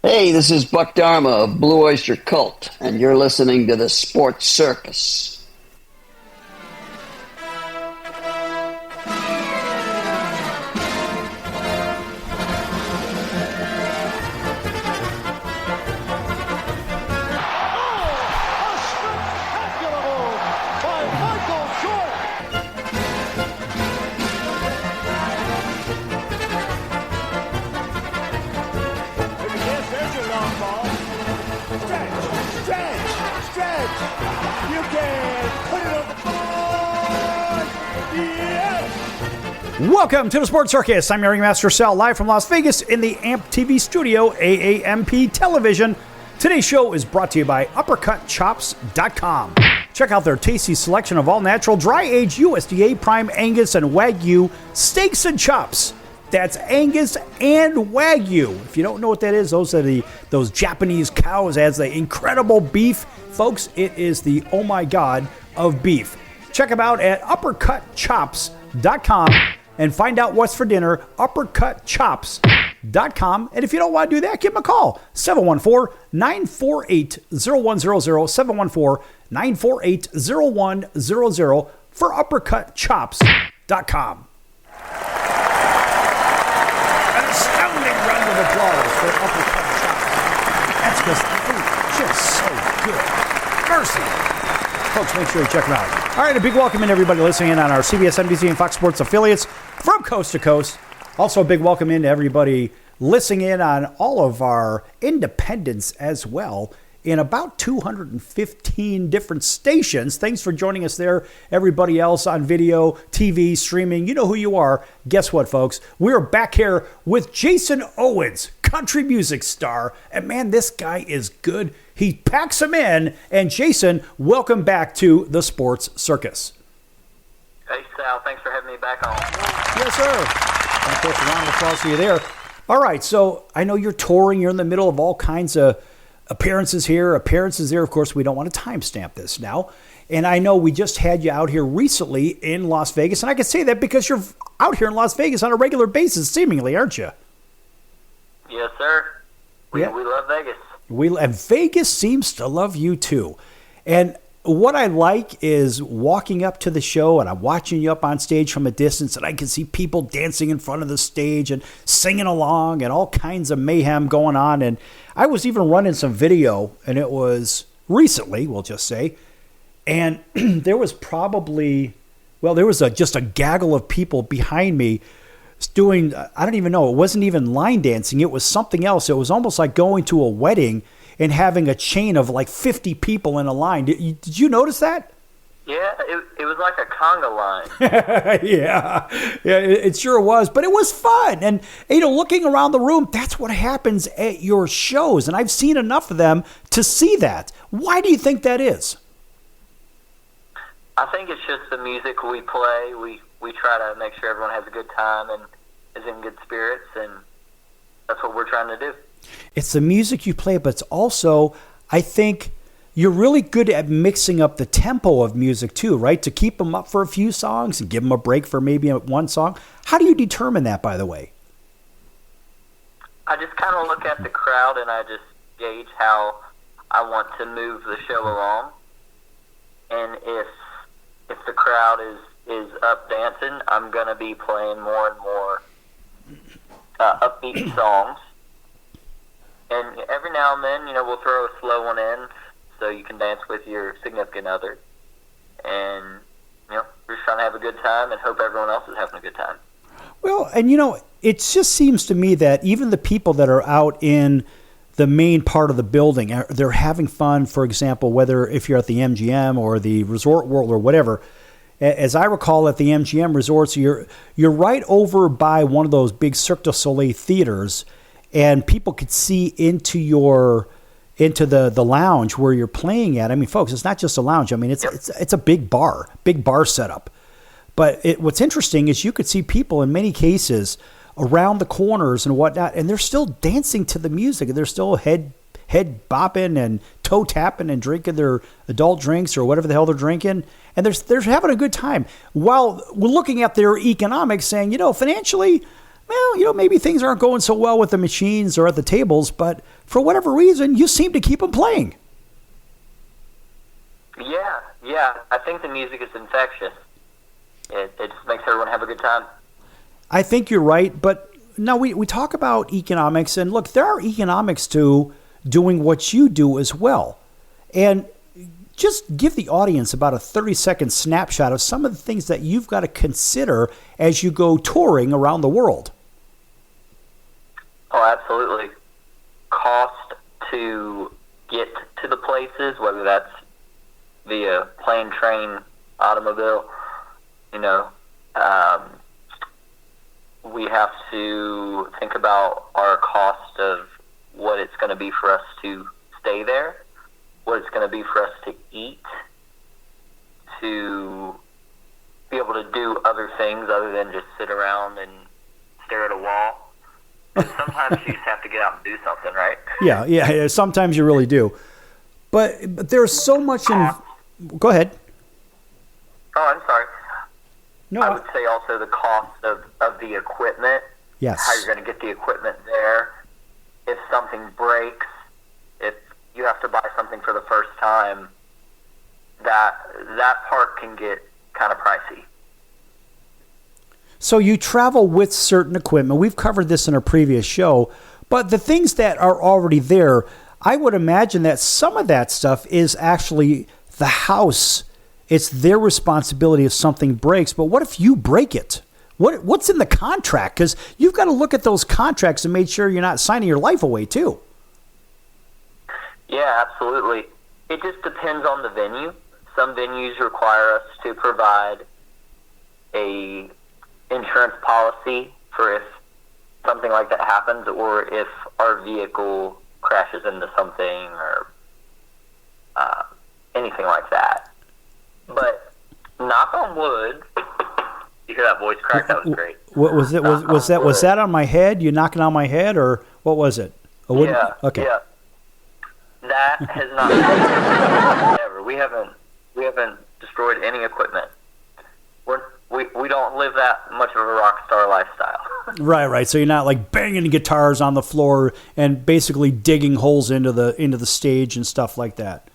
Hey, this is Buck Dharma of Blue Oyster Cult, and you're listening to the Sports Circus. Welcome to the Sports Circus. I'm your ringmaster Sal, live from Las Vegas in the AMP TV studio, AAMP Television. Today's show is brought to you by UppercutChops.com. Check out their tasty selection of all-natural, dry-aged USDA Prime Angus and Wagyu steaks and chops. That's Angus and Wagyu. If you don't know what that is, those are those Japanese cows as the incredible beef. Folks, it is the oh my god of beef. Check them out at UppercutChops.com. and find out what's for dinner, UppercutChops.com. And if you don't want to do that, give them a call, 714-948-0100, 714-948-0100 for UppercutChops.com. An astounding round of applause for Uppercut Chops. That's because they're just so good. Mercy. Folks, make sure you check them out. All right, a big welcome in everybody listening in on our CBS, NBC, and Fox Sports affiliates from coast to coast. Also, a big welcome in to everybody listening in on all of our independents as well in about 215 different stations. Thanks for joining us there. Everybody else on video, TV, streaming, you know who you are. Guess what, folks? We're back here with Jason Owens, country music star. And man, this guy is good. He packs them in. And Jason, welcome back to the Sports Circus. Hey, Sal. Thanks for having me back on. Yes, sir. And of course, a round of applause for you there. All right, so I know you're touring. You're in the middle of all kinds of appearances here, appearances there. Of course, we don't want to timestamp this now. And I know we just had you out here recently in Las Vegas. And I can say that because you're out here in Las Vegas on a regular basis, seemingly, aren't you? Yes, sir. We love Vegas. And Vegas seems to love you too. And what I like is walking up to the show and I'm watching you up on stage from a distance and I can see people dancing in front of the stage and singing along and all kinds of mayhem going on. And I was even running some video, and it was recently, we'll just say, and there was just a gaggle of people behind me doing, I don't even know, it wasn't even line dancing. It was something else. It was almost like going to a wedding and having a chain of like 50 people in a line. Did you notice that? Yeah, it was like a conga line. yeah, it sure was. But it was fun. And, looking around the room, that's what happens at your shows. And I've seen enough of them to see that. Why do you think that is? I think it's just the music we play. We try to make sure everyone has a good time and is in good spirits, and that's what we're trying to do. It's the music you play, but it's also, I think, you're really good at mixing up the tempo of music too, right? To keep them up for a few songs and give them a break for maybe one song. How do you determine that, by the way? I just kind of look at the crowd and I just gauge how I want to move the show along. And if the crowd is up dancing, I'm going to be playing more and more upbeat songs. And every now and then, we'll throw a slow one in so you can dance with your significant other. And, we're just trying to have a good time and hope everyone else is having a good time. Well, and it just seems to me that even the people that are out in the main part of the building, they're having fun, for example, whether if you're at the MGM or the Resort World or whatever. As I recall, at the MGM resorts, you're right over by one of those big Cirque du Soleil theaters, and people could see into the lounge where you're playing at. I mean, folks, it's not just a lounge. I mean, it's a big bar setup. But what's interesting is you could see people in many cases around the corners and whatnot, and they're still dancing to the music, and they're still head bopping and toe tapping and drinking their adult drinks or whatever the hell they're drinking, and they're having a good time while we're looking at their economics, saying, financially, well, maybe things aren't going so well with the machines or at the tables, but for whatever reason, you seem to keep them playing. Yeah. I think the music is infectious. It just makes everyone have a good time. I think you're right, but now we talk about economics, and look, there are economics to doing what you do as well. And just give the audience about a 30-second snapshot of some of the things that you've got to consider as you go touring around the world. Oh, absolutely. Cost to get to the places, whether that's via plane, train, automobile, we have to think about our cost of what it's going to be for us to stay there, what it's going to be for us to eat, to be able to do other things other than just sit around and stare at a wall. And sometimes you just have to get out and do something, right? Yeah. Sometimes you really do. But there's so much in... Go ahead. Oh, I'm sorry. No, I would say also the cost of the equipment. Yes. How you're going to get the equipment there. If something breaks, if you have to buy something for the first time, that part can get kind of pricey. So you travel with certain equipment. We've covered this in a previous show, but the things that are already there, I would imagine that some of that stuff is actually the house. It's their responsibility if something breaks. But what if you break it? What's in the contract? Because you've got to look at those contracts and make sure you're not signing your life away too. Yeah, absolutely. It just depends on the venue. Some venues require us to provide a insurance policy for if something like that happens, or if our vehicle crashes into something, or anything like that. But knock on wood, you hear that voice crack? That was great. What was it? Was that on my head? You knocking on my head, or what was it? Yeah. Okay. Yeah. That has not happened ever. We haven't destroyed any equipment. We don't live that much of a rock star lifestyle. Right. So you're not like banging guitars on the floor and basically digging holes into the stage and stuff like that.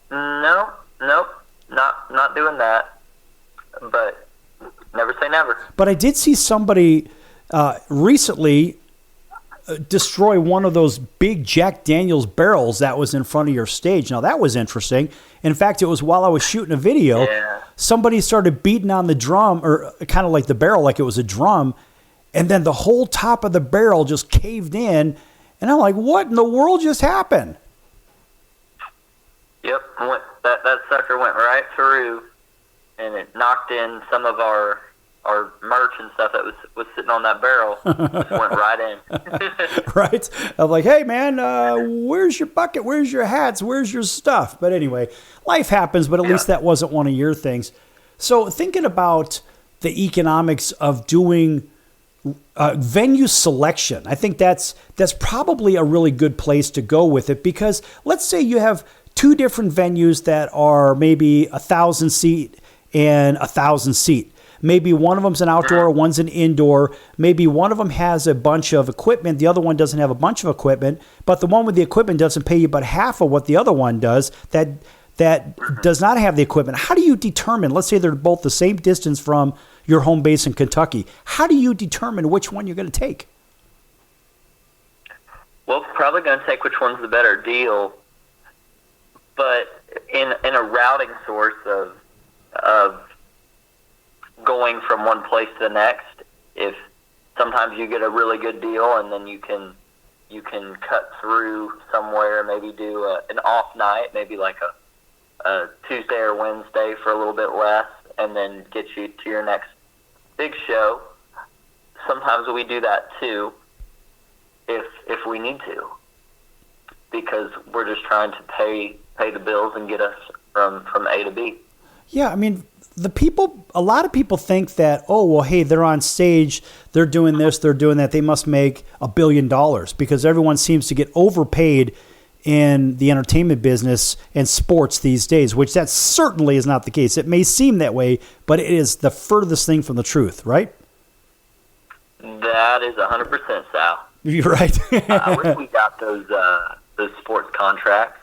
Nope, not doing that. But never say never. But I did see somebody recently destroy one of those big Jack Daniels barrels that was in front of your stage. Now that was interesting. In fact, it was while I was shooting a video. Yeah. Somebody started beating on the drum, or kind of like the barrel, like it was a drum, and then the whole top of the barrel just caved in. And I'm like, what in the world just happened? Yep, that sucker went right through, and it knocked in some of our merch and stuff that was sitting on that barrel. Just went right in. Right? I'm like, hey, man, where's your bucket? Where's your hats? Where's your stuff? But anyway, life happens, but at least that wasn't one of your things. So thinking about the economics of doing venue selection, I think that's probably a really good place to go with it, because let's say you have two different venues that are maybe 1,000 seat and 1,000 seat. Maybe one of them's an outdoor, one's an indoor. Maybe one of them has a bunch of equipment, the other one doesn't have a bunch of equipment, but the one with the equipment doesn't pay you but half of what the other one does that does not have the equipment. How do you determine, let's say they're both the same distance from your home base in Kentucky, how do you determine which one you're going to take? Well, probably going to take which one's the better deal, but in a routing source of going from one place to the next, if sometimes you get a really good deal and then you can cut through somewhere, maybe do an off night, maybe like a Tuesday or Wednesday for a little bit less, and then get you to your next big show. Sometimes we do that too, if we need to, because we're just trying to pay the bills and get us from A to B. Yeah, I mean, a lot of people think that, oh, well, hey, they're on stage, they're doing this, they're doing that, they must make $1 billion, because everyone seems to get overpaid in the entertainment business and sports these days, which that certainly is not the case. It may seem that way, but it is the furthest thing from the truth, right? That is 100% Sal. You're right. I wish we got those sports contracts.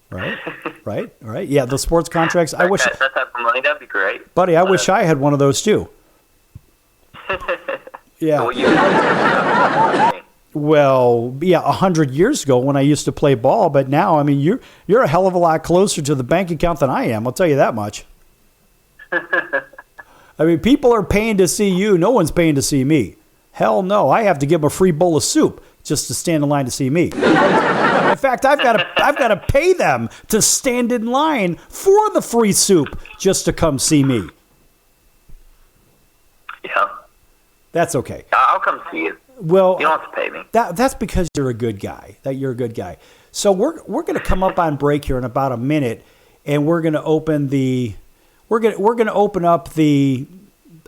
Right. Yeah, the sports contracts. I wish that type of money, that'd be great. Buddy, I wish I had one of those too. Yeah. Well, yeah, 100 years ago when I used to play ball, but now, I mean, you're a hell of a lot closer to the bank account than I am. I'll tell you that much. I mean, people are paying to see you. No one's paying to see me. Hell no. I have to give them a free bowl of soup just to stand in line to see me. In fact, I've got to pay them to stand in line for the free soup just to come see me. Yeah. That's okay. I'll come see you. Well, you don't have to pay me. That's because you're a good guy. So we're going to come up on break here in about a minute, and we're going to open up the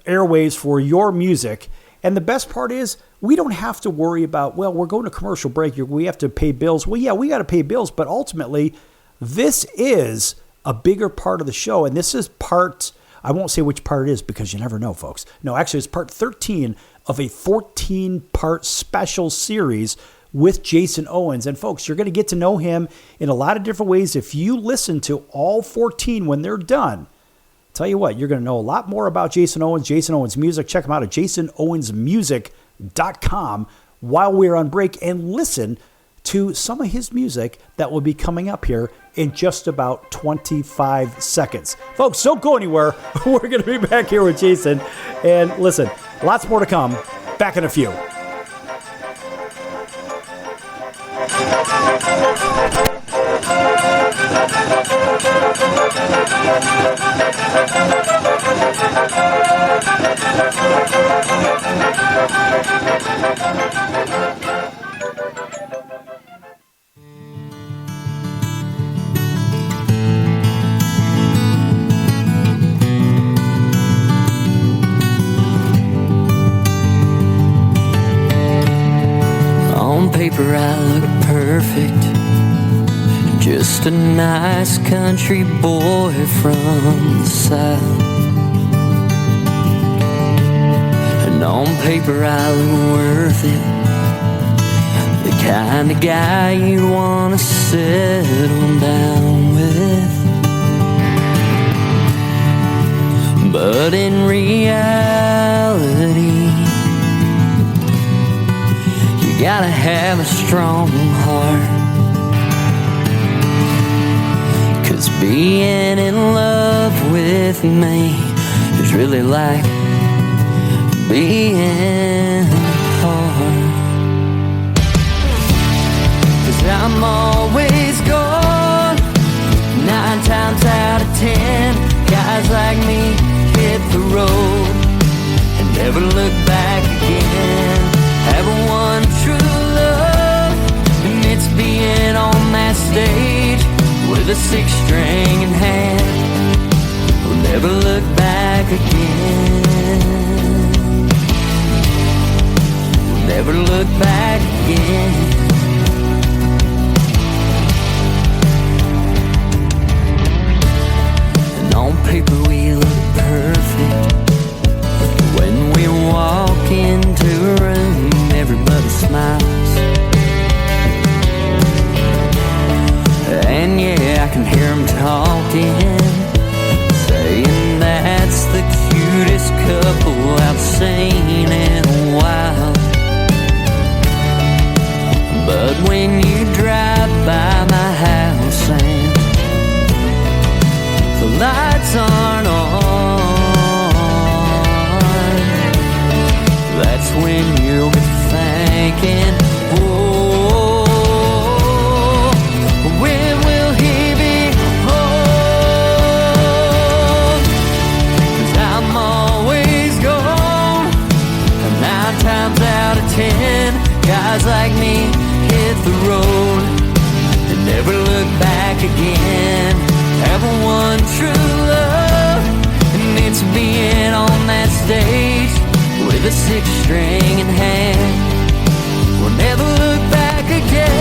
airways for your music. And the best part is we don't have to worry about, well, we're going to commercial break. We have to pay bills. Well, yeah, we got to pay bills, but ultimately this is a bigger part of the show, and this is part. I won't say which part it is because you never know, folks. No, actually, it's part 13 of a 14-part special series with Jason Owens. And, folks, you're going to get to know him in a lot of different ways. If you listen to all 14 when they're done, tell you what, you're going to know a lot more about Jason Owens music. Check him out at jasonowensmusic.com while we're on break and listen to some of his music that will be coming up here in just about 25 seconds. Folks, don't go anywhere. We're going to be back here with Jason. And listen, lots more to come. Back in a few. On paper I look perfect, just a nice country boy from the south. And on paper I look worth it, the kind of guy you wanna settle down with. But in reality, you gotta have a strong heart, 'cause being in love with me is really like being hard. 'Cause I'm always gone, 9 times out of 10. Guys like me hit the road and never look back again. Have one true love, and it's being on that stage with a 6-string in hand. We'll never look back again. We'll never look back again. And on paper we look perfect. When we walk into a room, everybody smiles. And yeah, I can hear them talking, saying that's the cutest couple I've seen in a while. But when you drive by my house and the lights aren't on, that's when you'll be thinking, oh, when will he be home? 'Cause I'm always gone, and 9 times out of 10, guys like me hit the road and never look back again. Have one true love, and it's being on that stage with a 6-string in hand. We'll never look back again.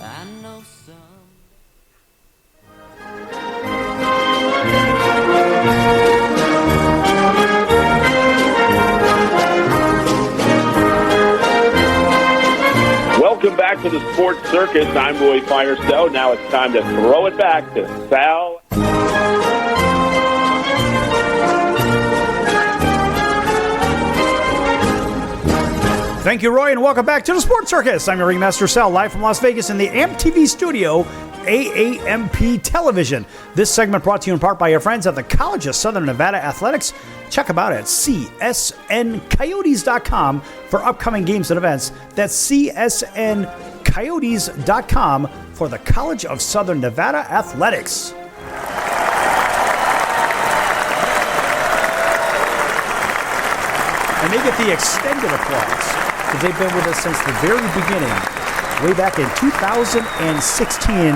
I know some. Welcome back to the Sports Circus. I'm Roy Firestone. Now it's time to throw it back to Sal. Thank you, Roy, and welcome back to the Sports Circus. I'm your ringmaster, Sal, live from Las Vegas in the AMP TV studio, AAMP Television. This segment brought to you in part by your friends at the College of Southern Nevada Athletics. Check them out at csncoyotes.com for upcoming games and events. That's csncoyotes.com for the College of Southern Nevada Athletics. And they get the extended applause because they've been with us since the very beginning, way back in 2016,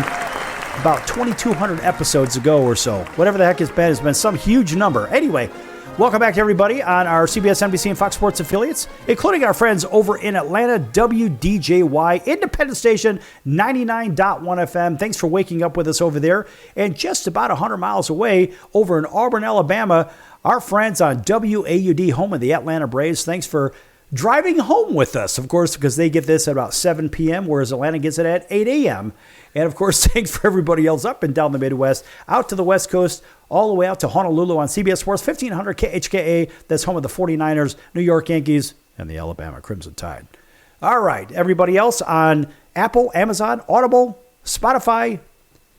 about 2,200 episodes ago or so. Whatever the heck has been some huge number. Anyway, welcome back, everybody, on our CBS, NBC, and Fox Sports affiliates, including our friends over in Atlanta, WDJY, independent station, 99.1 FM. Thanks for waking up with us over there. And just about 100 miles away, over in Auburn, Alabama, our friends on WAUD, home of the Atlanta Braves. Thanks for driving home with us, of course, because they get this at about 7 p.m., whereas Atlanta gets it at 8 a.m. And, of course, thanks for everybody else up and down the Midwest, out to the West Coast, all the way out to Honolulu on CBS Sports, 1500 KHKA. That's home of the 49ers, New York Yankees, and the Alabama Crimson Tide. All right, everybody else on Apple, Amazon, Audible, Spotify,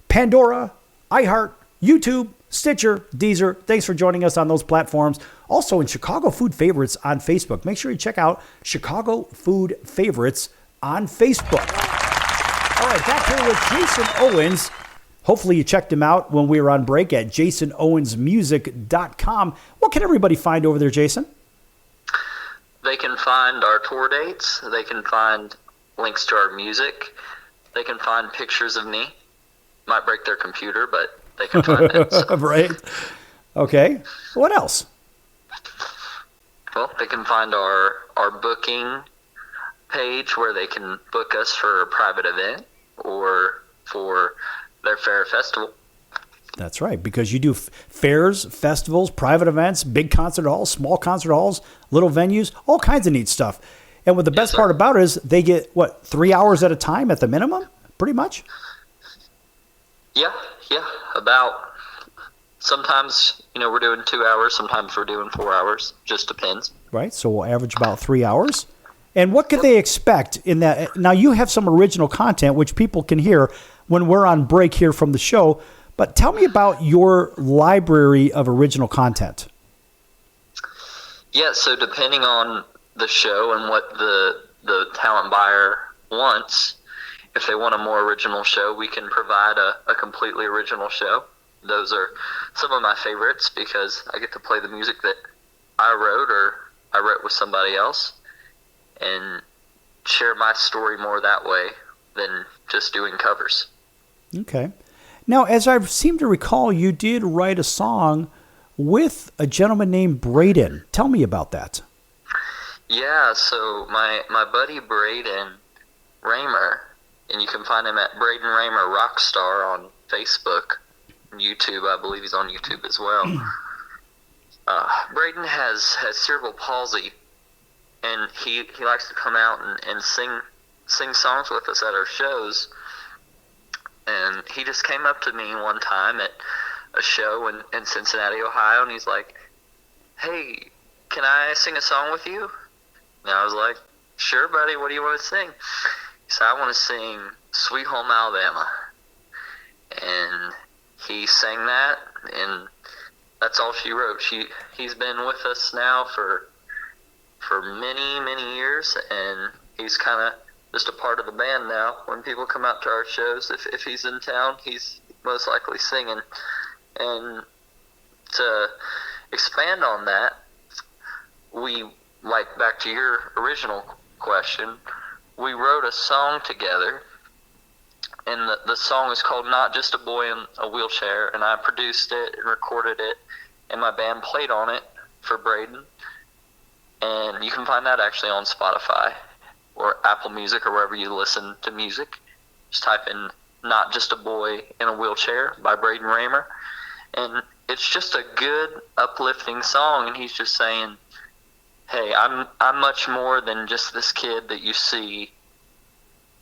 Pandora, iHeart, YouTube, Stitcher, Deezer. Thanks for joining us on those platforms. Also in Chicago Food Favorites on Facebook. Make sure you check out Chicago Food Favorites on Facebook. All right, back here with Jason Owens. Hopefully you checked him out when we were on break at jasonowensmusic.com. What can everybody find over there, Jason? They can find our tour dates. They can find links to our music. They can find pictures of me. Might break their computer, but they can find it. So. Right. Okay. What else? Well, they can find our booking page where they can book us for a private event or for their fair festival. That's right, because you do fairs, festivals, private events, big concert halls, small concert halls, little venues, all kinds of neat stuff. And what the best part about it is they get, 3 hours at a time at the minimum, pretty much? Yeah, about. Sometimes, we're doing 2 hours. Sometimes we're doing 4 hours. Just depends. Right, so we'll average about 3 hours. And what could they expect in that? Now, you have some original content, which people can hear when we're on break here from the show. But tell me about your library of original content. Yeah, so depending on the show and what the talent buyer wants, if they want a more original show, we can provide a completely original show. Those are some of my favorites because I get to play the music that I wrote or I wrote with somebody else and share my story more that way than just doing covers. Okay. Now, as I seem to recall, you did write a song with a gentleman named Braden. Tell me about that. Yeah, so my buddy Braden Raymer, and you can find him at Braden Raymer Rockstar on Facebook, YouTube. I believe he's on YouTube as well. Braden has cerebral palsy, and he likes to come out and sing songs with us at our shows. And he just came up to me one time at a show in Cincinnati, Ohio, and he's like, "Hey, can I sing a song with you?" And I was like, "Sure, buddy, what do you want to sing?" He said, "I want to sing Sweet Home Alabama." And he sang that, and that's all she wrote. He's been with us now for many, many years, and he's kind of just a part of the band now. When people come out to our shows, if he's in town, he's most likely singing. And to expand on that, back to your original question, we wrote a song together, and the song is called Not Just a Boy in a Wheelchair, and I produced it and recorded it, and my band played on it for Braden. And you can find that actually on Spotify or Apple Music or wherever you listen to music. just type in "Not Just a Boy in a Wheelchair" by Braden Raymer. And it's just a good, uplifting song, and he's just saying, hey, I'm much more than just this kid that you see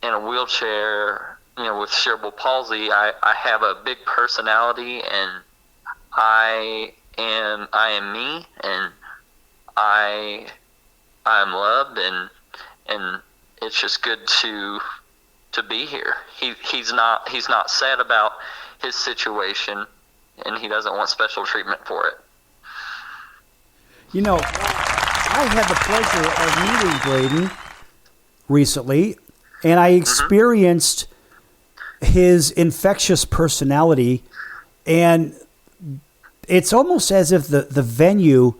in a wheelchair, with cerebral palsy. I have a big personality, and I am me, and I am loved, and it's just good to be here. He's not sad about his situation, and he doesn't want special treatment for it. I had the pleasure of meeting Braden recently, and I experienced his infectious personality, and it's almost as if the venue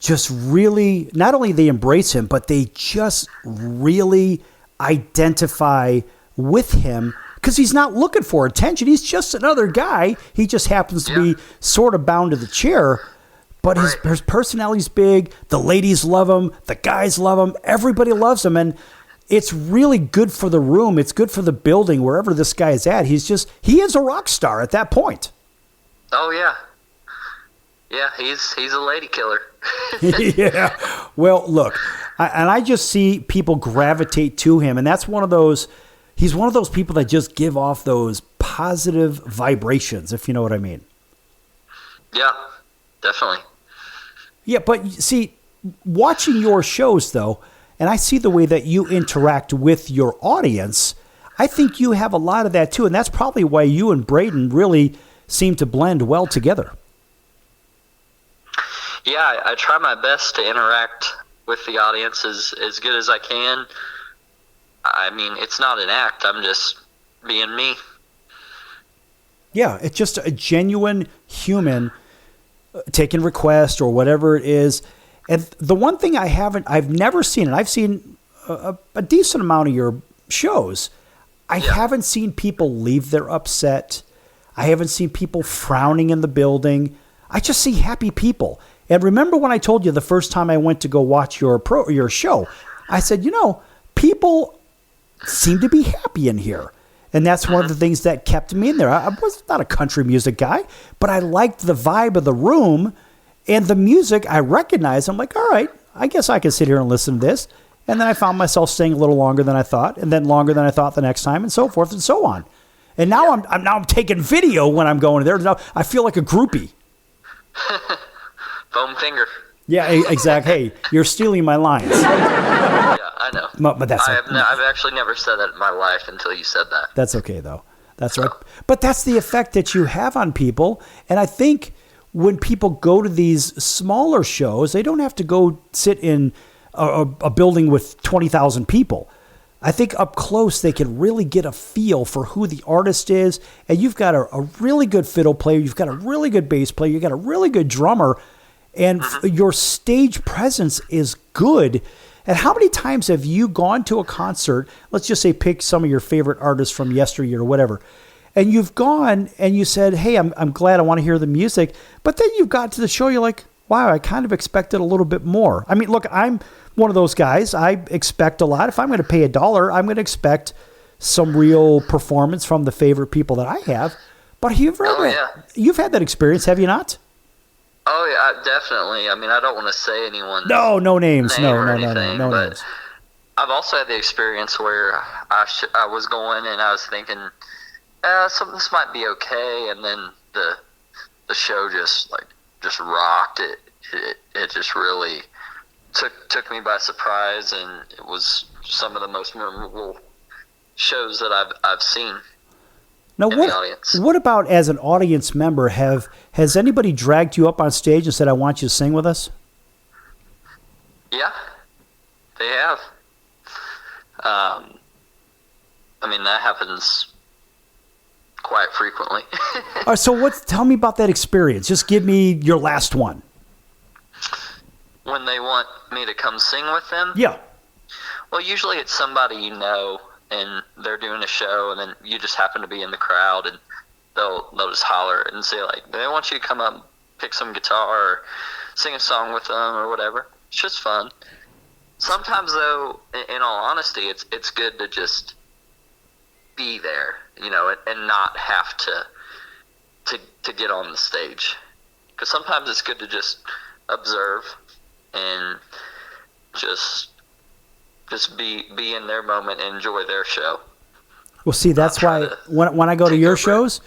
just really, not only they embrace him, but they just really identify with him, because he's not looking for attention. He's just another guy. He just happens to be sort of bound to the chair, but his personality's big. The ladies love him. The guys love him. Everybody loves him, and it's really good for the room. It's good for the building, wherever this guy is at. He is a rock star at that point. Oh, yeah. Yeah, he's a lady killer. Yeah. Well, look, I just see people gravitate to him, and that's he's one of those people that just give off those positive vibrations, if you know what I mean. Yeah, definitely. Yeah, but see, watching your shows, though, and I see the way that you interact with your audience, I think you have a lot of that, too, and that's probably why you and Braden really seem to blend well together. Yeah, I try my best to interact with the audience as good as I can. I mean, it's not an act. I'm just being me. Yeah, it's just a genuine human taking requests or whatever it is. And the one thing I've never seen, and I've seen a decent amount of your shows, I haven't seen people leave there upset. I haven't seen people frowning in the building. I just see happy people. And remember when I told you the first time I went to go watch your show, I said, people seem to be happy in here. And that's one of the things that kept me in there. I was not a country music guy, but I liked the vibe of the room and the music. I recognized. I'm like, all right, I guess I can sit here and listen to this. And then I found myself staying a little longer than I thought, and then longer than I thought the next time, and so forth and so on. And now I'm taking video when I'm going there. Now I feel like a groupie. Foam finger. Yeah, exactly. Hey, you're stealing my lines. Yeah, I know. But that's I've actually never said that in my life until you said that. That's okay, though. That's right. But that's the effect that you have on people. And I think when people go to these smaller shows, they don't have to go sit in a building with 20,000 people. I think up close they can really get a feel for who the artist is. And you've got a really good fiddle player. You've got a really good bass player. You've got a really good drummer. And your stage presence is good. And how many times have you gone to a concert, let's just say pick some of your favorite artists from yesteryear or whatever, and you've gone and you said, hey, I'm glad, I want to hear the music, but then you got to the show, you're like, wow, I kind of expected a little bit more. I mean, look, I'm one of those guys. I expect a lot. If I'm going to pay $1, I'm going to expect some real performance from the favorite people that I have. But you've had that experience, have you not? Oh, yeah, definitely. I mean, I don't want to say anyone's no names. No but names. I've also had the experience where I was going and I was thinking, this might be okay, and then the show just rocked it. It just really took me by surprise, and it was some of the most memorable shows that I've seen. Now, what about as an audience member? Has anybody dragged you up on stage and said, I want you to sing with us? Yeah, they have. I mean, that happens quite frequently. All right, so tell me about that experience. Just give me your last one. When they want me to come sing with them? Yeah. Well, usually it's somebody you know, and they're doing a show, and then you just happen to be in the crowd, and they'll just holler and say, like, they want you to come up, pick some guitar, or sing a song with them, or whatever. It's just fun. Sometimes, though, in all honesty, it's good to just be there, and not have to get on the stage. Because sometimes it's good to just observe and just be in their moment and enjoy their show. Well, see, that's why when I go to your shows,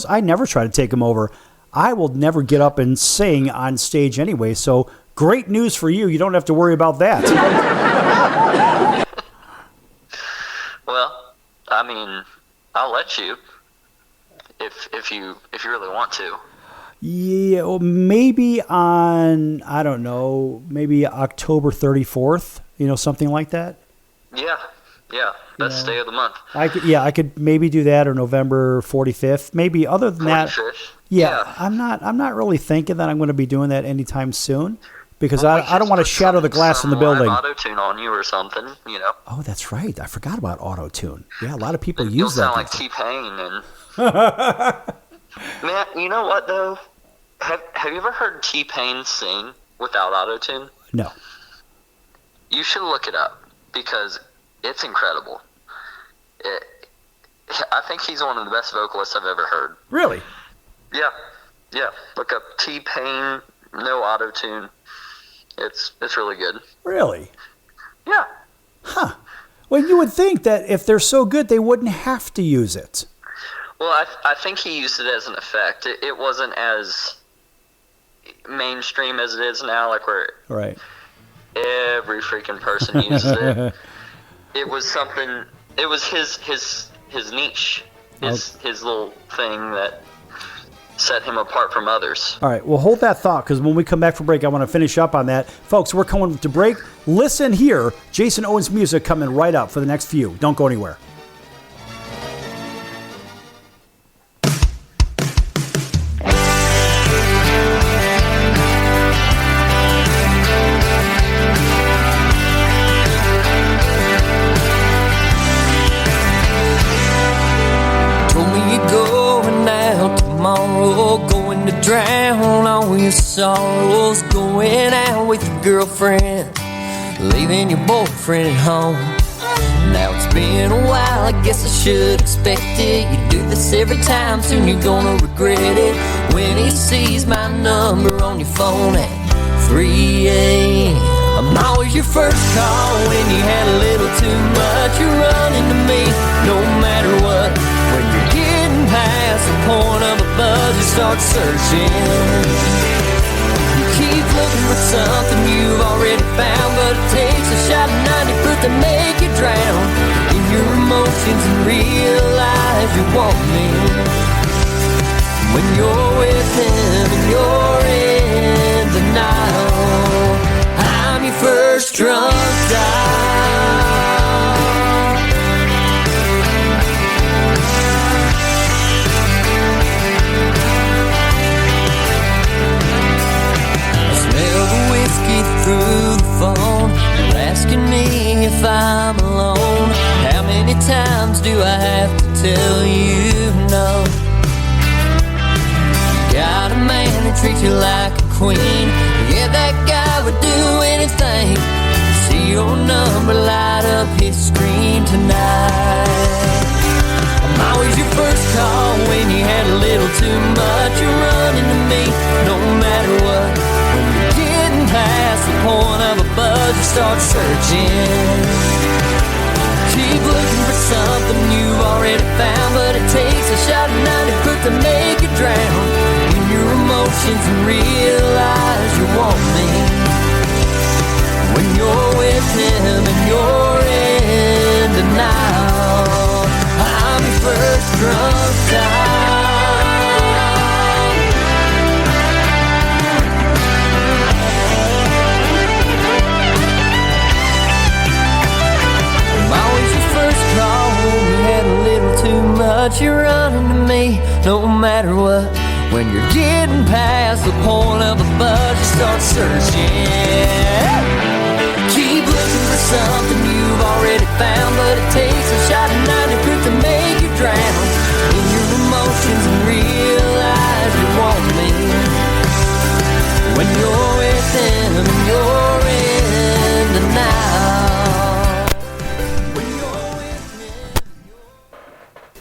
I never try to take them over. I will never get up and sing on stage anyway. So great news for you. You don't have to worry about that. Well, I mean, I'll let you if you really want to. Yeah, well, maybe on, I don't know, maybe October 34th, something like that. Yeah, best day of the month. I could maybe do that, or November 45th. Maybe other than 45th. that. Yeah, I'm not really thinking that I'm going to be doing that anytime soon, because I don't want to shatter the glass in the building. Auto-tune on you or something, Oh, that's right. I forgot about auto-tune. Yeah, a lot of people You'll use that. Sound like T-Pain and man, you know what though? Have you ever heard T-Pain sing without auto-tune? No. You should look it up because it's incredible. I think he's one of the best vocalists I've ever heard. Really? Yeah. Look up T-Pain, no auto-tune. It's really good. Really? Yeah. Huh. Well, you would think that if they're so good, they wouldn't have to use it. Well, I think he used it as an effect. It wasn't as mainstream as it is now, like where right. every freaking person uses it. It was something. It was his niche, his little thing that set him apart from others. All right, well, hold that thought, because when we come back from break, I want to finish up on that. Folks, we're coming to break. Listen here. Jason Owens music coming right up for the next few. Don't go anywhere. Going to drown all your sorrows, going out with your girlfriend, leaving your boyfriend at home. Now it's been a while, I guess I should expect it. You do this every time, soon you're gonna regret it. When he sees my number on your phone at 3 a.m. I'm always your first call when you had a little too much. You're running to me no matter what. When you're getting past the point of a buzz, you start searching. You keep looking for something you've already found, but it takes a shot of 90 proof to make you drown in your emotions and realize you want me. When you're with him and you're in denial, I'm your first drunk dial. Through the phone, you're asking me if I'm alone. How many times do I have to tell you no? You got a man that treats you like a queen. Yeah, that guy would do anything to see your number light up his screen tonight. I'm always your first call when you had a little too much. You're running to me no matter what. When you're getting past the point of a buzz, you start searching. Keep looking for something you've already found, but it takes a shot of 90 proof to make you drown in your emotions and realize you want me. When you're with him and you're in denial, I'm your first drunk dial. You're running to me no matter what. When you're getting past the point of a buzz, you start searching. Keep looking for something you've already found, but it takes a shot of 90 proof to make you drown in your emotions and realize you want me. When you're with him and you're in denial.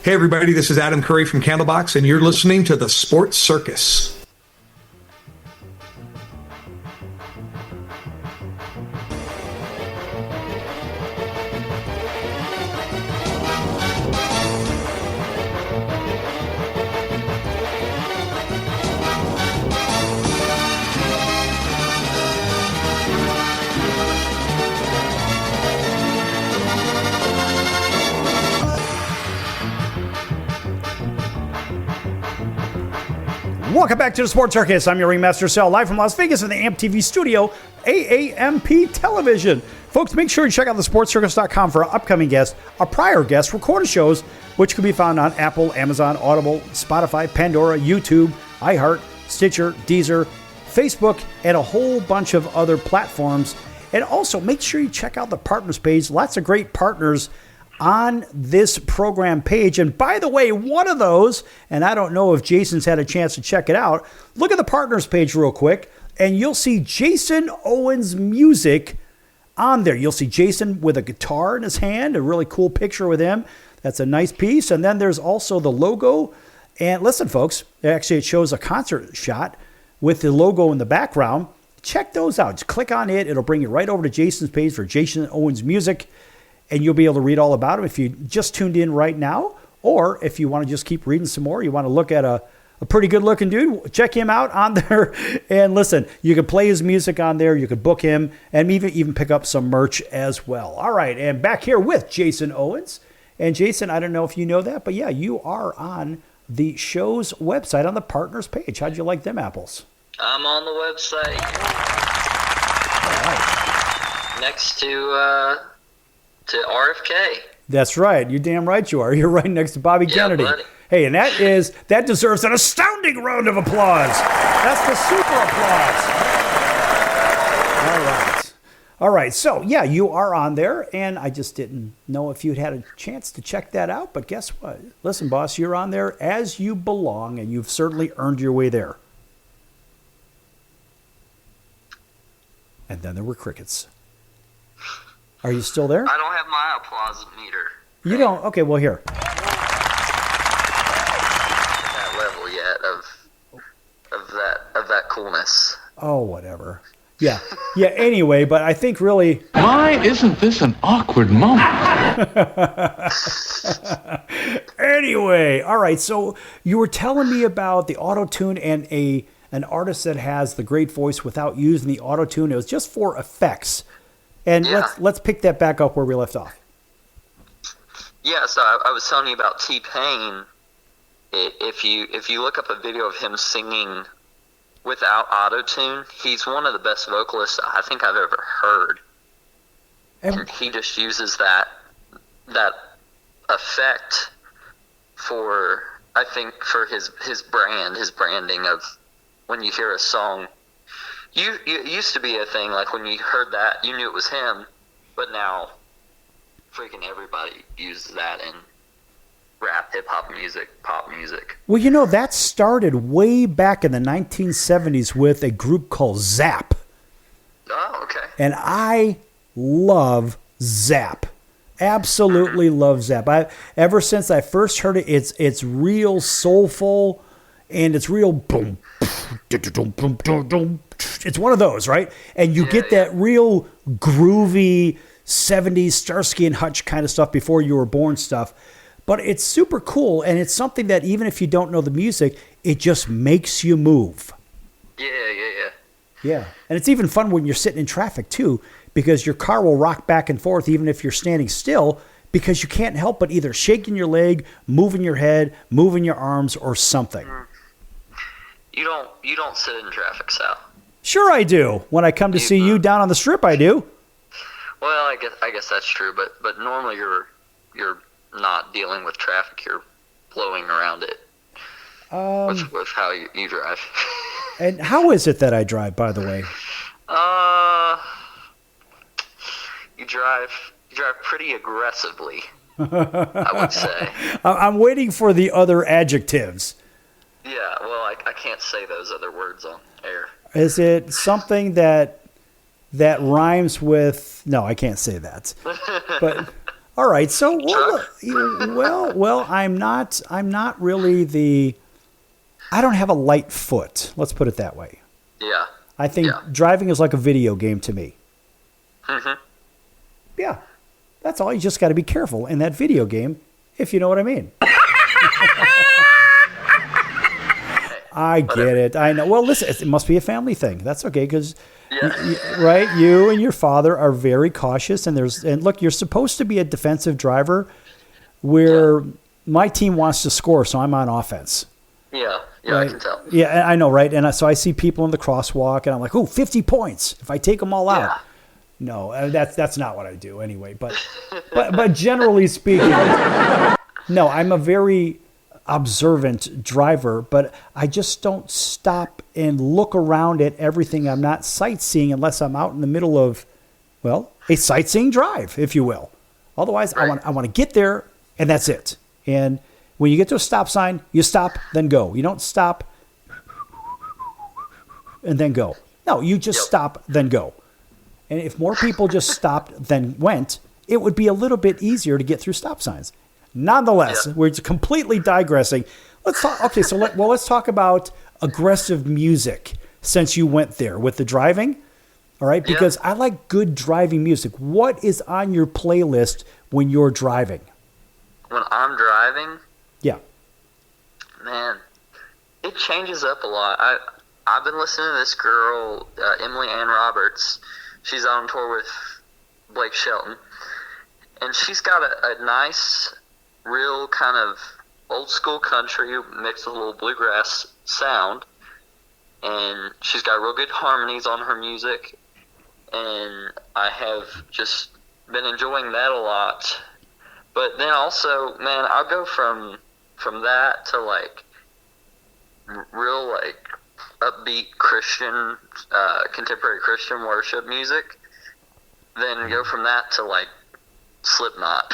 Hey, everybody, this is Adam Curry from Candlebox, and you're listening to The Sports Circus. Welcome back to the Sports Circus. I'm your ringmaster, Sal, live from Las Vegas in the AMP TV studio, AAMP Television. Folks, make sure you check out thesportscircus.com for our upcoming guests, our prior guests, recorded shows, which can be found on Apple, Amazon, Audible, Spotify, Pandora, YouTube, iHeart, Stitcher, Deezer, Facebook, and a whole bunch of other platforms. And also, make sure you check out the partners page. Lots of great partners on this program page. And by the way, one of those, and I don't know if Jason's had a chance to check it out, look at the partners page real quick, and you'll see Jason Owens music on there. You'll see Jason with a guitar in his hand, a really cool picture with him. That's a nice piece. And then there's also the logo. And listen, folks, actually it shows a concert shot with the logo in the background. Check those out. Just click on it. It'll bring you right over to Jason's page for Jason Owens music. And you'll be able to read all about him if you just tuned in right now. Or if you want to just keep reading some more, you want to look at a pretty good-looking dude, check him out on there. And listen, you can play his music on there. You can book him and even pick up some merch as well. All right, and back here with Jason Owens. And Jason, I don't know if you know that, but yeah, you are on the show's website on the partners page. How'd you like them apples? I'm on the website. All right. Next to RFK. That's right. You're damn right you are. You're right next to Bobby Kennedy. Buddy. Hey, and that deserves an astounding round of applause. That's the super applause. All right. All right. So, yeah, you are on there, and I just didn't know if you'd had a chance to check that out. But guess what? Listen, boss, you're on there as you belong, and you've certainly earned your way there. And then there were crickets. Are you still there? I don't have my applause meter. You don't? Okay, well, here. That level yet of that coolness. Oh, whatever. Yeah. Yeah, anyway, but I think really... Why isn't this an awkward moment? Anyway, all right, so you were telling me about the auto-tune and an artist that has the great voice without using the auto-tune. It was just for effects. And Yeah. let's pick that back up where we left off. Yeah, so I was telling you about T-Pain. If you look up a video of him singing without auto-tune, he's one of the best vocalists I think I've ever heard. And he just uses that effect for, I think, for his branding of when you hear a song. It used to be a thing, like when you heard that, you knew it was him, but now freaking everybody uses that in rap, hip-hop music, pop music. Well, you know, that started way back in the 1970s with a group called Zapp. Oh, okay. And I love Zapp. Absolutely love Zapp. Ever since I first heard it, it's real soulful, and it's real boom. It's one of those, right? And you get that real groovy 70s Starsky and Hutch kind of stuff before you were born stuff. But it's super cool, and it's something that even if you don't know the music, it just makes you move. Yeah. And it's even fun when you're sitting in traffic, too, because your car will rock back and forth even if you're standing still, because you can't help but either shaking your leg, moving your head, moving your arms, or something. You don't sit in traffic, Sal. Sure I do. When I come to see you down on the strip, I do. Well, I guess that's true, but normally you're not dealing with traffic. You're blowing around it with how you drive. And how is it that I drive, by the way? You drive pretty aggressively, I would say. I'm waiting for the other adjectives. Yeah, well, I can't say those other words on air. Is it something that rhymes with... No, I can't say that. But All right. So, well, I'm not really I don't have a light foot. Let's put it that way. Yeah. I think driving is like a video game to me. Mm-hmm. Yeah. That's all. You just got to be careful in that video game, if you know what I mean. I get it. I know. Well, listen, it must be a family thing. That's okay because, right, you and your father are very cautious. And look, you're supposed to be a defensive driver where my team wants to score, so I'm on offense. Yeah, right? I can tell. Yeah, I know, right? And so I see people in the crosswalk, and I'm like, 50 points if I take them all out. No, that's not what I do anyway. But generally speaking, no, I'm a very observant driver, but I just don't stop and look around at everything. I'm not sightseeing unless I'm out in the middle of, a sightseeing drive, if you will. Otherwise, right. I want to get there, and that's it. And when you get to a stop sign, you stop, then go. You don't stop and then go. No, you just stop, then go. And if more people just stopped than went, it would be a little bit easier to get through stop signs. Nonetheless, we're completely digressing. Let's talk. Okay, so let's talk about aggressive music since you went there with the driving. All right, because I like good driving music. What is on your playlist when you're driving? When I'm driving? Yeah. Man, it changes up a lot. I've been listening to this girl, Emily Ann Roberts. She's on tour with Blake Shelton. And she's got a nice, real kind of old school country mixed with a little bluegrass sound. And she's got real good harmonies on her music. And I have just been enjoying that a lot. But then also, man, I'll go from that to like real like upbeat Christian, contemporary Christian worship music. Then go from that to like Slipknot.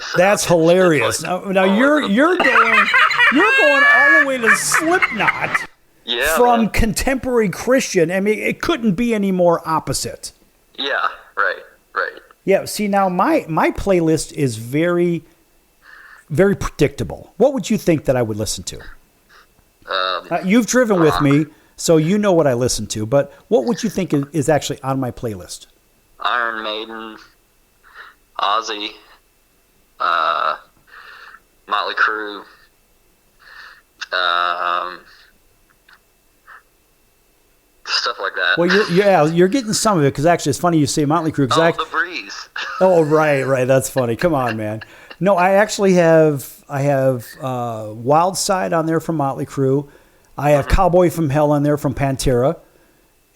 So that's hilarious. Like, now you're going all the way to Slipknot. Yeah. From contemporary Christian. I mean, it couldn't be any more opposite. Yeah. Right. Yeah. See, now my playlist is very, very predictable. What would you think that I would listen to? You've driven with me, so you know what I listen to. But what would you think is actually on my playlist? Iron Maiden, Ozzy, Motley Crue, stuff like that. Well, you're getting some of it because actually it's funny you say Motley Crue. The Breeze. Oh, right. That's funny. Come on, man. No, I actually have Wild Side on there from Motley Crue. I have Cowboy from Hell on there from Pantera.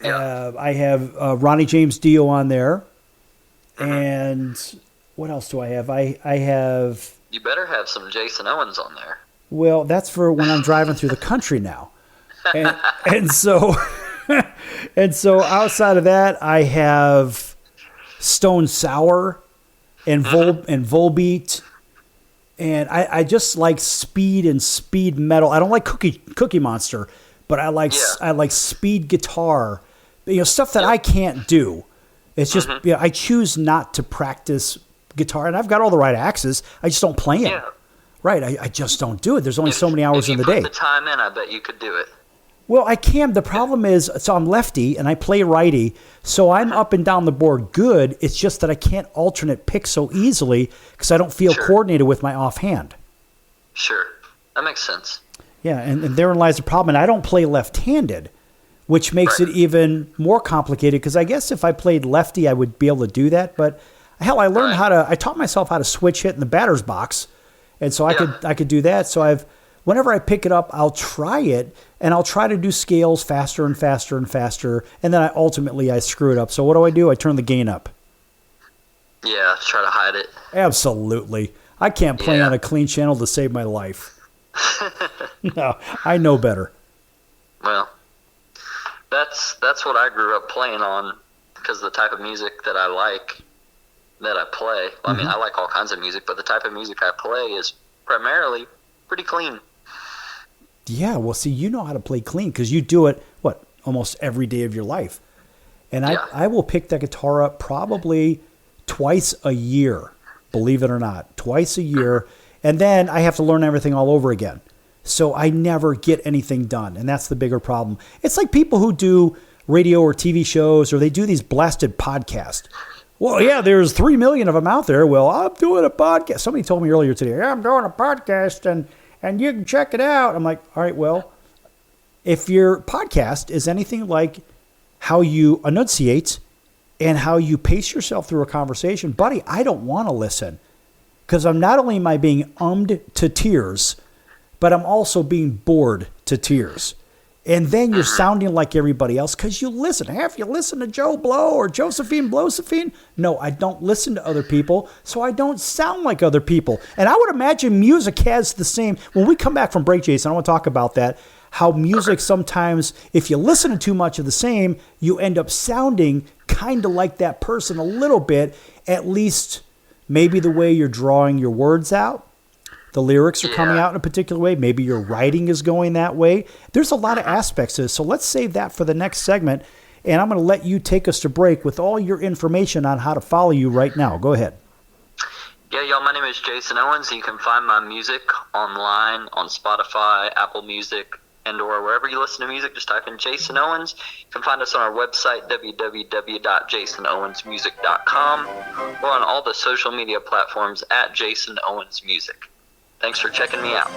Yeah. I have Ronnie James Dio on there. And what else do I have? I have... You better have some Jason Owens on there. Well, that's for when I'm driving through the country now. And so... And so outside of that, I have Stone Sour and Volbeat. And I just like speed and speed metal. I don't like Cookie Monster, but I like speed guitar. Stuff that I can't do. It's just I choose not to practice guitar, and I've got all the right axes. I just don't play it. Yeah. Right, I just don't do it. There's only so many hours in the day. If you put the time in, I bet you could do it. Well, I can. The problem is, so I'm lefty and I play righty, so I'm up and down the board good. It's just that I can't alternate pick so easily because I don't feel coordinated with my offhand. Sure. That makes sense. Yeah, and therein lies the problem. And I don't play left-handed, which makes it even more complicated because I guess if I played lefty, I would be able to do that. But hell, I learned I taught myself how to switch hit in the batter's box, and so I could do that. So whenever I pick it up, I'll try it, and I'll try to do scales faster and faster and faster, and then I screw it up. So what do? I turn the gain up. Yeah, try to hide it. Absolutely. I can't play on a clean channel to save my life. No, I know better. Well, that's what I grew up playing on because the type of music that I like, that I play. I mean, I like all kinds of music, but the type of music I play is primarily pretty clean. Yeah, well, see, you know how to play clean because you do it, almost every day of your life. And I will pick that guitar up probably twice a year, believe it or not, twice a year. And then I have to learn everything all over again. So I never get anything done. And that's the bigger problem. It's like people who do radio or TV shows, or they do these blasted podcasts. Well, yeah, there's 3 million of them out there. Well, I'm doing a podcast. Somebody told me earlier today, yeah, I'm doing a podcast and you can check it out. I'm like, all right, well, if your podcast is anything like how you enunciate and how you pace yourself through a conversation, buddy, I don't want to listen. Because I'm not only am I being ummed to tears, but I'm also being bored to tears. And then you're sounding like everybody else because you listen. Have you listened to Joe Blow or Josephine Blosephine? No, I don't listen to other people, so I don't sound like other people. And I would imagine music has the same. When we come back from break, Jason, I want to talk about that, how music sometimes, if you listen to too much of the same, you end up sounding kind of like that person a little bit, at least maybe the way you're drawing your words out. The lyrics are coming out in a particular way. Maybe your writing is going that way. There's a lot of aspects to this. So let's save that for the next segment. And I'm going to let you take us to break with all your information on how to follow you right now. Go ahead. Yeah, y'all, my name is Jason Owens. You can find my music online on Spotify, Apple Music, and or wherever you listen to music. Just type in Jason Owens. You can find us on our website, www.jasonowensmusic.com, or on all the social media platforms at Jason Owens Music. Thanks for checking me out.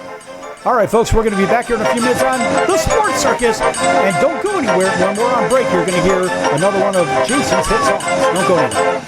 All right, folks, we're going to be back here in a few minutes on The Sports Circus. And don't go anywhere. When we're on break, you're going to hear another one of Jason's hit songs. Don't go anywhere.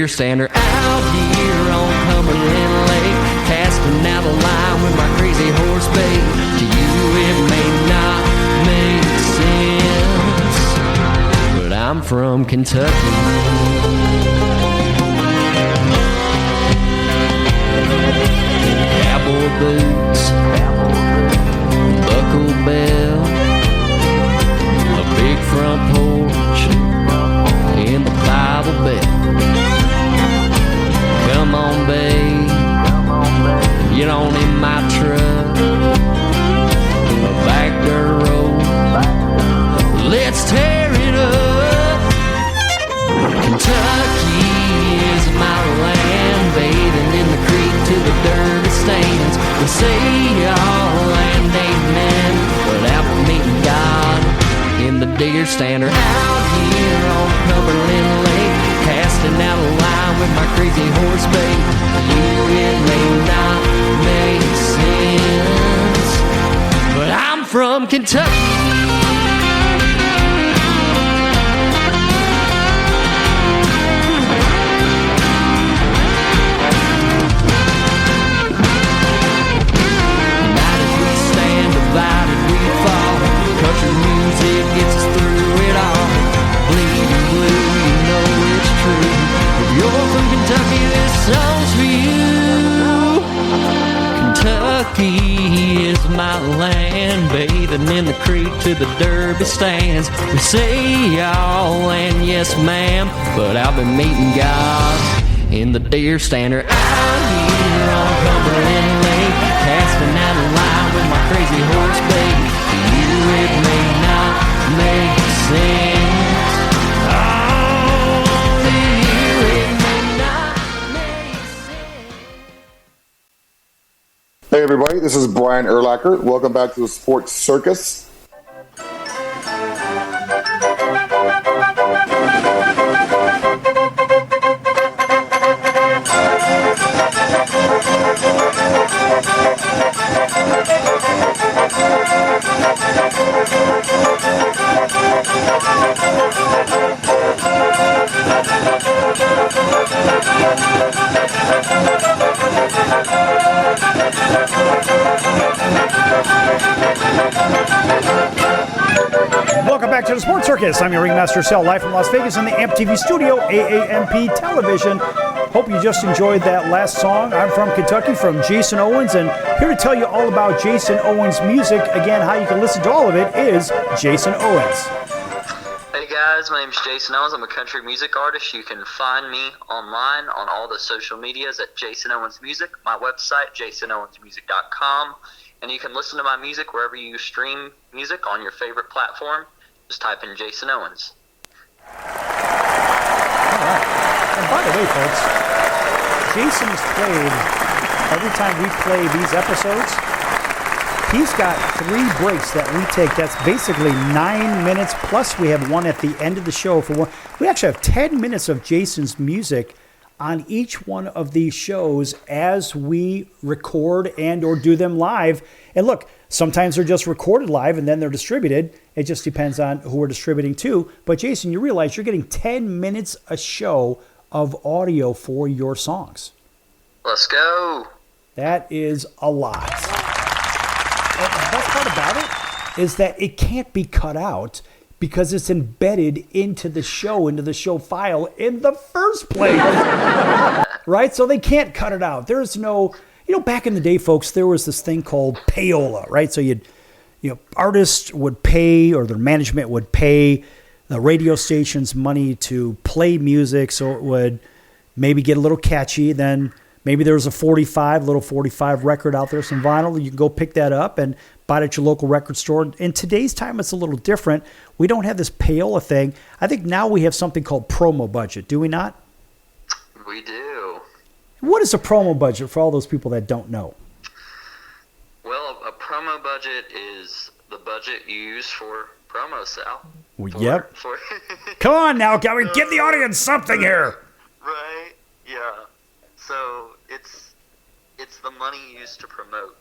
Sander out here on Cumberland Lake, casting out a line with my crazy horse bait. To you it may not make sense, but I'm from Kentucky. Cowboy boots, buckle bell, a big front porch, and the Bible Belt. Come on, babe, get on in my truck, back dirt road, let's tear it up. Kentucky is my land, bathing in the creek to the dirty stands. We say all and amen, but out for meeting God in the deer stander out here on Cumberland Lake, casting out a line with my crazy horse bait. You, it may not make sense, but I'm from Kentucky. United we stand, divided we fall. Country music gets us through it all. Bleeding blue, you know it's true. If you're from Kentucky, this song's for you. Kentucky is my land, bathing in the creek to the derby stands. We say y'all and yes ma'am, but I've been meeting God in the deer stander out here on Cumberland Lake, casting out a line with my crazy horse bait. You, it may not make sense. Oh, to you, it may not make sense. Hey everybody, this is Brian Urlacher. Welcome back to the Sports Circus. Welcome back to the Sports Circus. I'm your ringmaster, Sal, live from Las Vegas in the AMP TV studio, AAMP Television. Hope you just enjoyed that last song. I'm from Kentucky, from Jason Owens, and here to tell you all about Jason Owens' music. Again, how you can listen to all of it is Jason Owens. Hey guys, my name's Jason Owens. I'm a country music artist. You can find me online on all the social medias at Jason Owens Music, my website, jasonowensmusic.com, and you can listen to my music wherever you stream music on your favorite platform. Just type in Jason Owens. All right. And by the way, folks, Jason has played, every time we play these episodes, he's got 3 breaks that we take. That's basically 9 minutes, plus we have one at the end of the show. For one. We actually have 10 minutes of Jason's music on each one of these shows as we record and or do them live. And look, sometimes they're just recorded live and then they're distributed. It just depends on who we're distributing to. But Jason, you realize you're getting 10 minutes a show of audio for your songs. Let's go. That is a lot. And the best part about it is that it can't be cut out because it's embedded into the show file in the first place. Right? So they can't cut it out. There's no, back in the day, folks, there was this thing called payola, right? So artists would pay, or their management would pay the radio stations money to play music so it would maybe get a little catchy. Then maybe there was a little 45 record out there, some vinyl. You can go pick that up and buy it at your local record store. In today's time, it's a little different. We don't have this payola thing. I think now we have something called promo budget. Do we not? We do. What is a promo budget for all those people that don't know? Well, a promo budget is the budget you use for promo, Sal. Yep. Come on now, give the audience something here. Right? Yeah. So it's the money used to promote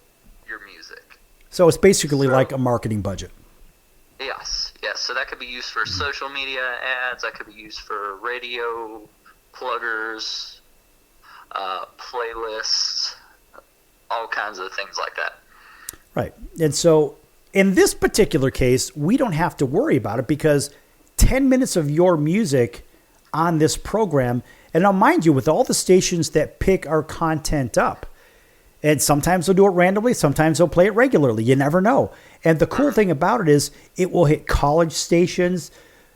your music. So it's basically like a marketing budget. Yes. So that could be used for social media ads. That could be used for radio pluggers, playlists, all kinds of things like that. Right. And so in this particular case, we don't have to worry about it because 10 minutes of your music on this program, and now mind you, with all the stations that pick our content up, and sometimes they'll do it randomly, sometimes they'll play it regularly. You never know. And the cool thing about it is it will hit college stations,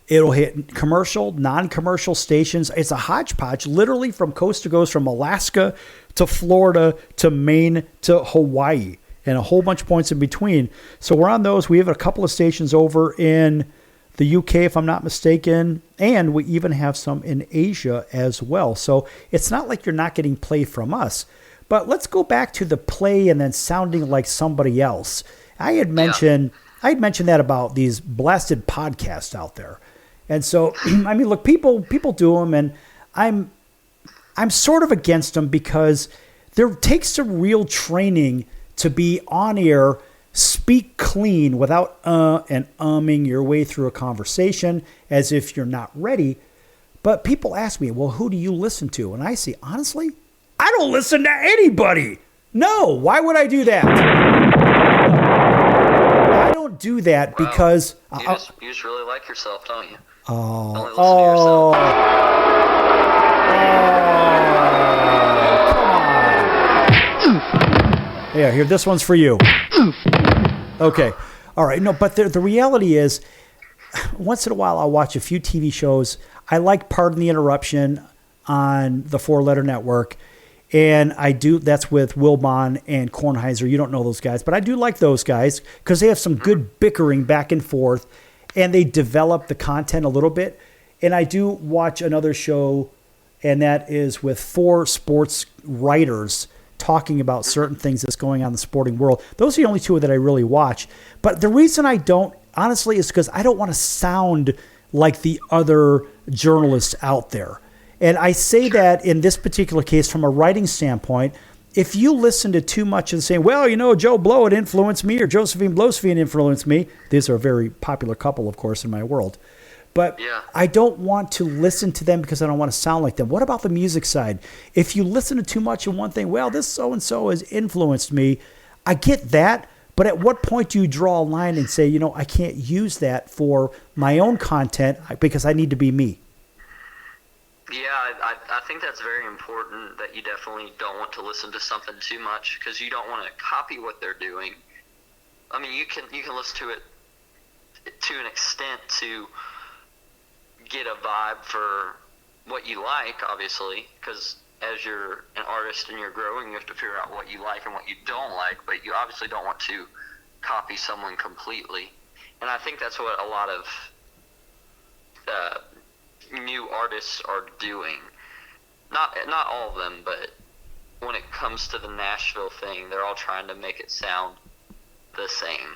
it'll hit commercial, non-commercial stations. It's a hodgepodge, literally from coast to coast, from Alaska to Florida to Maine to Hawaii, and a whole bunch of points in between. So we're on those. We have a couple of stations over in the UK, if I'm not mistaken, and we even have some in Asia as well. So it's not like you're not getting play from us. But let's go back to the play and then sounding like somebody else. I had mentioned that about these blasted podcasts out there. And so, I mean, look, people do them, and I'm sort of against them because there takes some real training to be on air, speak clean without and umming your way through a conversation as if you're not ready. But people ask me, well, who do you listen to? And I say, honestly, I don't listen to anybody. No, why would I do that? I don't do that because... You just really like yourself, don't you? Oh, only listen to yourself. Come on. Yeah, here, this one's for you. Okay. All right. No, but the reality is, once in a while, I'll watch a few TV shows. I like Pardon the Interruption on the 4-Letter Network. And that's with Wilbon and Kornheiser. You don't know those guys, but I do like those guys because they have some good bickering back and forth, and they develop the content a little bit. And I do watch another show, and that is with 4 sports writers talking about certain things that's going on in the sporting world. Those are the only 2 that I really watch. But the reason I don't, honestly, is because I don't want to sound like the other journalists out there. And I say that in this particular case from a writing standpoint, if you listen to too much and saying, well, Joe Blow it influenced me or Josephine Blowsfein influenced me. These are a very popular couple, of course, in my world. But I don't want to listen to them because I don't want to sound like them. What about the music side? If you listen to too much of one thing, well, this so-and-so has influenced me. I get that. But at what point do you draw a line and say, I can't use that for my own content because I need to be me? Yeah, I think that's very important, that you definitely don't want to listen to something too much because you don't want to copy what they're doing. I mean, you can listen to it to an extent to get a vibe for what you like, obviously, because as you're an artist and you're growing, you have to figure out what you like and what you don't like, but you obviously don't want to copy someone completely. And I think that's what a lot of new artists are doing. Not all of them, but when it comes to the Nashville thing, they're all trying to make it sound the same.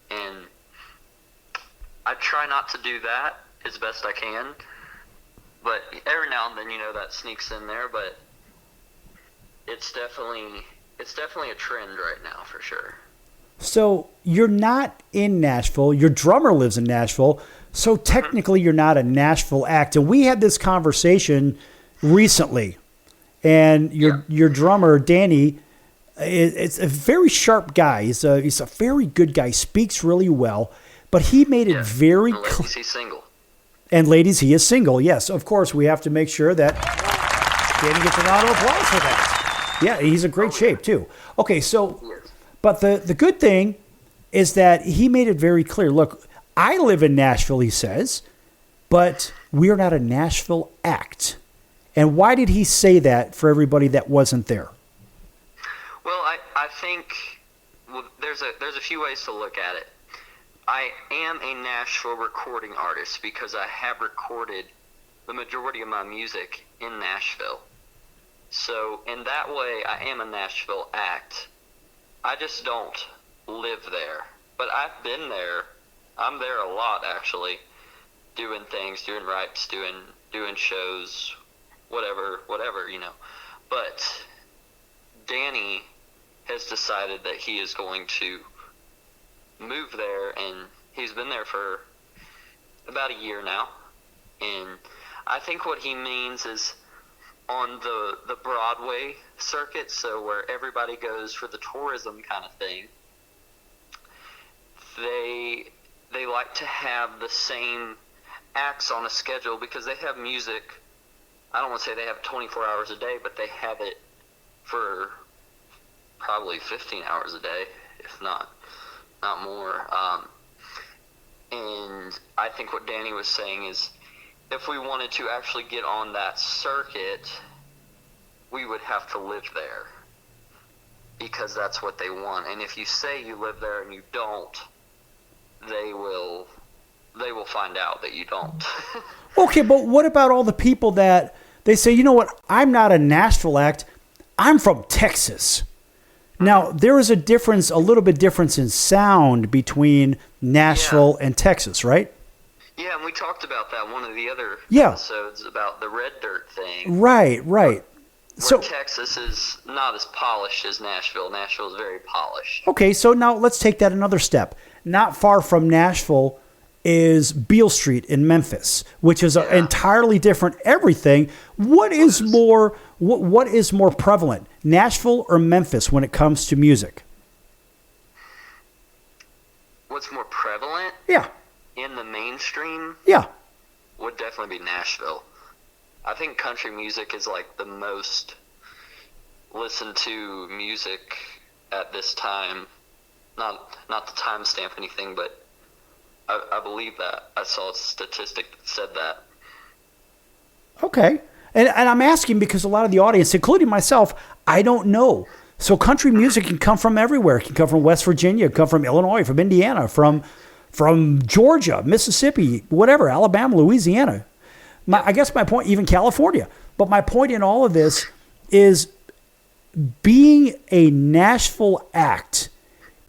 And I try not to do that as best I can, but every now and then, that sneaks in there. But it's definitely a trend right now for sure. So you're not in Nashville. Your drummer lives in Nashville. So technically you're not a Nashville act. And we had this conversation recently. And your drummer, Danny, is a very sharp guy. He's a very good guy. Speaks really well. But he made it very clear. Ladies, he's single. And ladies, he is single. Yes, of course, we have to make sure that Danny gets a round of applause for that. Yeah, he's in great shape, too. Okay, so, but the good thing is that he made it very clear. Look, I live in Nashville, he says, but we are not a Nashville act. And why did he say that for everybody that wasn't there? Well, I think there's a few ways to look at it. I am a Nashville recording artist because I have recorded the majority of my music in Nashville. So in that way, I am a Nashville act. I just don't live there. But I've been there. I'm there a lot, actually, doing things, doing rights, doing shows, whatever, But Danny has decided that he is going to move there, and he's been there for about a year now. And I think what he means is on the Broadway circuit, so where everybody goes for the tourism kind of thing, they like to have the same acts on a schedule because they have music. I don't want to say they have 24 hours a day, but they have it for probably 15 hours a day, if not more. And I think what Danny was saying is if we wanted to actually get on that circuit, we would have to live there because that's what they want. And if you say you live there and you don't, they will find out that you don't. Okay, but what about all the people that they say, you know what, I'm not a Nashville act, I'm from Texas. Now, there is a little bit difference in sound between Nashville and Texas, right? Yeah, and we talked about that one of the other Yeah. episodes about the red dirt thing. Right. Where So Texas is not as polished as Nashville. Nashville is very polished. okay, so now let's take that another step. Not far from Nashville is Beale Street in Memphis, which is an entirely different everything. What is more prevalent, Nashville or Memphis when it comes to music? What's more prevalent? Yeah. In the mainstream? Yeah. Would definitely be Nashville. I think country music is like the most listened to music at this time. Not to timestamp anything, but I believe that. I saw a statistic that said that. Okay. And I'm asking because a lot of the audience, including myself, I don't know. So country music can come from everywhere. It can come from West Virginia, it can come from Illinois, from Indiana, from Georgia, Mississippi, whatever, Alabama, Louisiana. I guess my point, even California. But my point in all of this is being a Nashville act,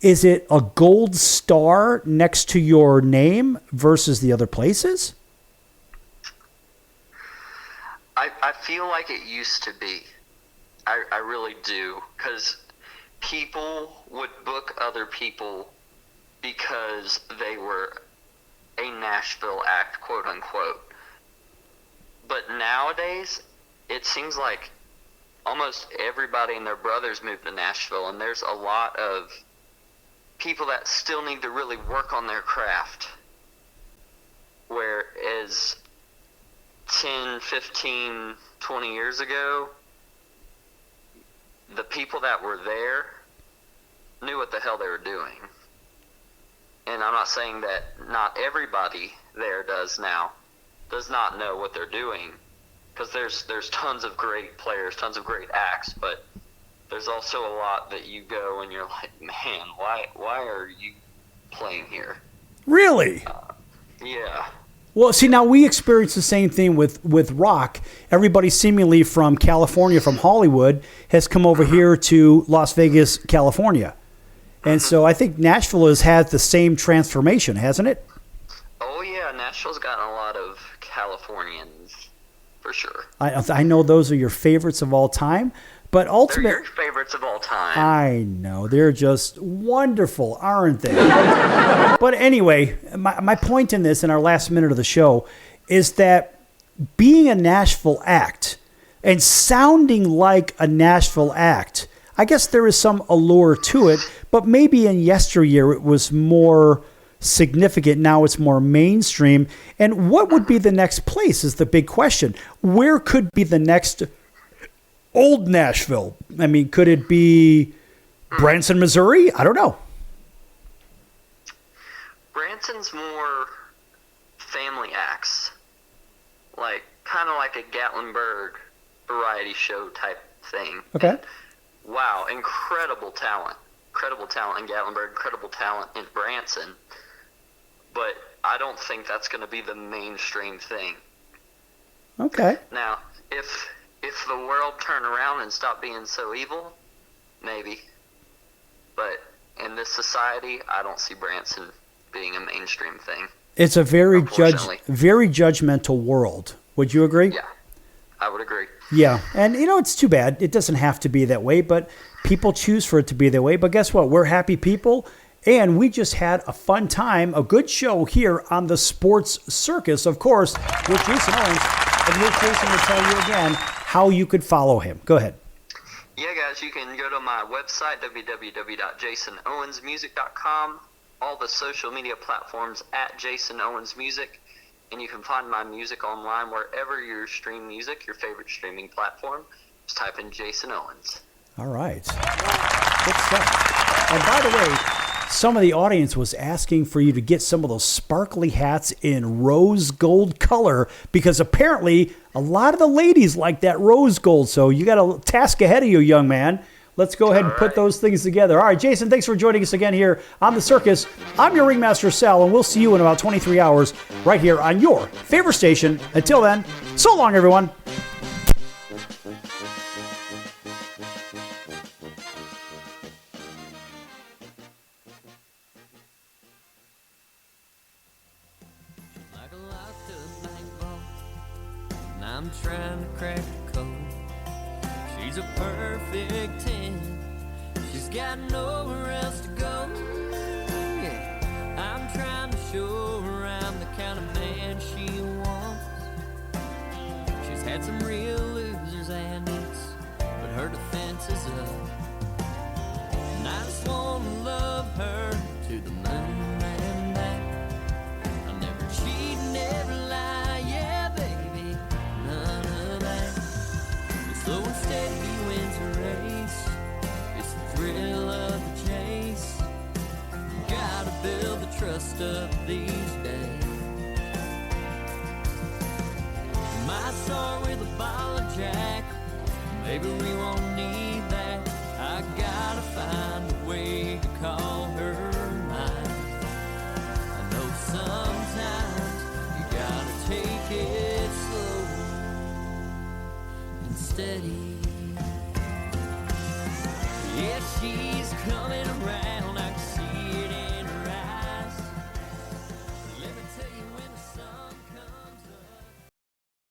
is it a gold star next to your name versus the other places? I feel like it used to be. I really do, because people would book other people because they were a Nashville act, quote unquote. But nowadays, it seems like almost everybody and their brothers moved to Nashville, and there's a lot of people that still need to really work on their craft. Whereas 10, 15, 20 years ago, the people that were there knew what the hell they were doing. And I'm not saying that not everybody there does not know what they're doing, because there's tons of great players, tons of great acts, but there's also a lot that you go and you're like, man, why are you playing here? Really? Yeah. Well, see, now we experience the same thing with rock. Everybody seemingly from California, from Hollywood, has come over here to Las Vegas, California. And so I think Nashville has had the same transformation, hasn't it? Oh, yeah. Nashville's gotten a lot of Californians, for sure. I know those are your favorites of all time, but ultimately... They're your favorites of all time. I know. They're just wonderful, aren't they? But anyway, my point in this, in our last minute of the show, is that being a Nashville act and sounding like a Nashville act, I guess there is some allure to it, but maybe in yesteryear it was more significant. Now it's more mainstream. And what would be the next place is the big question. Where could be the next old Nashville? I mean, could it be Branson, Missouri? I don't know. Branson's more family acts, like kind of like a Gatlinburg variety show type thing. Okay. And, wow, incredible talent in Gatlinburg, incredible talent in Branson, but I don't think that's going to be the mainstream thing. Okay. Now, if the world turned around and stopped being so evil, maybe. But in this society, I don't see Branson being a mainstream thing. It's a very judgmental world. Would you agree? Yeah, I would agree. Yeah, and it's too bad. It doesn't have to be that way, but people choose for it to be that way. But guess what? We're happy people, and we just had a fun time, a good show here on the Sports Circus, of course, with Jason Owens. And here's Jason to tell you again how you could follow him. Go ahead. Yeah, guys, you can go to my website, www.jasonowensmusic.com, all the social media platforms at Jason Owens Music, and you can find my music online wherever you stream music, your favorite streaming platform. Just type in Jason Owens. All right. Good stuff. And by the way, some of the audience was asking for you to get some of those sparkly hats in rose gold color, because apparently a lot of the ladies like that rose gold. So you got a task ahead of you, young man. Let's go ahead and put those things together. All right, Jason, thanks for joining us again here on the circus. I'm your ringmaster, Sal, and we'll see you in about 23 hours right here on your favorite station. Until then, so long, everyone. Like a locked up bank vault, and I'm trying to crack the code. She's a perfect 10. She's got nowhere else to go. Yeah, I'm trying to show her I'm the kind of man she wants. She's had some real losers and it's, but her defense is up. And I just want to love her to the moon and back. I'll never cheat, never lie, yeah, baby, none of that. But slow and steady wins the race. It's the thrill of the chase. Gotta build the trust up these days. Might start with a ball of Jack. Maybe we won't need that. I gotta find a way to call her mine. I know sometimes you gotta take it slow and steady. Yeah, she's coming around. I